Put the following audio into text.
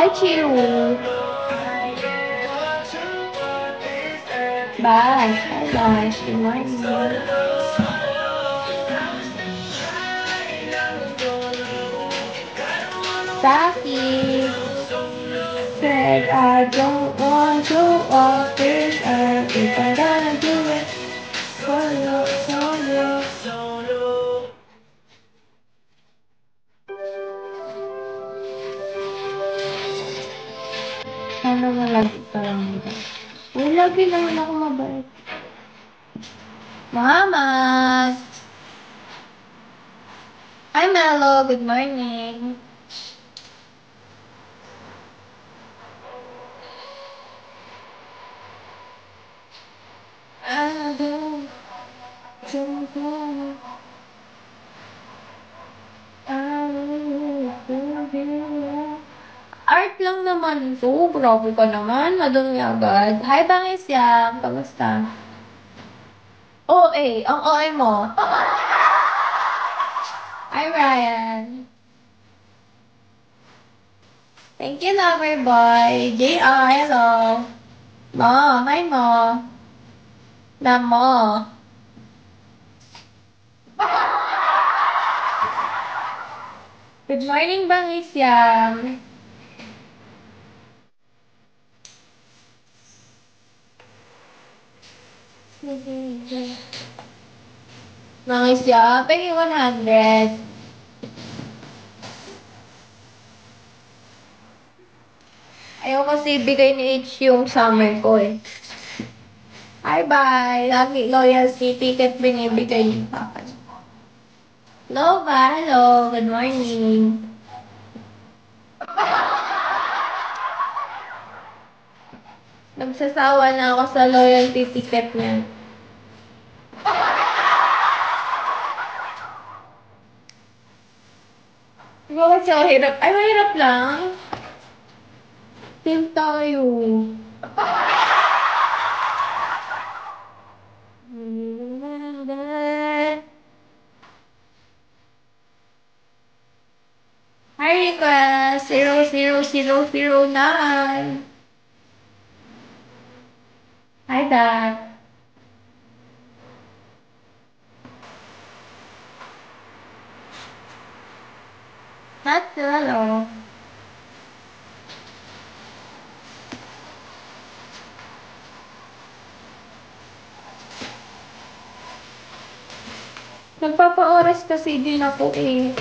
Hi, Chiru. Bye. Bye, bye. Good morning. Saki said I don't want to walk this earth if I'm gonna do it solo, solo. Sana malagi ka lang nila. Uy, lagi naman ako mabait. Muhammad! Hi, Melo. Good morning. I don't know. Art lang naman to. Grabe ka naman. Madumi agad. Hi, Bangis Yam. Kamusta? OA. Ang OA mo. Hi, Ryan. Thank you, lover boy. JR, hello. Mo. Hi, Mo. Namo. Good morning, Bangis Yam. Bangis Yam. Paging 100. Ayaw kasi bigay ni H yung summer ko eh. Hi, bye. Lagi loyalty ticket binibigay yung papa. Nova, hello. Good morning. Nagsasawa na ako sa loyalty ticket niya. Bakit siya hirap? Ay, mahirap lang. Team tayo. Hi, request. 00009. Hi, Dad. Natsu, hello. Nagpapa-oras kasi din ako eh.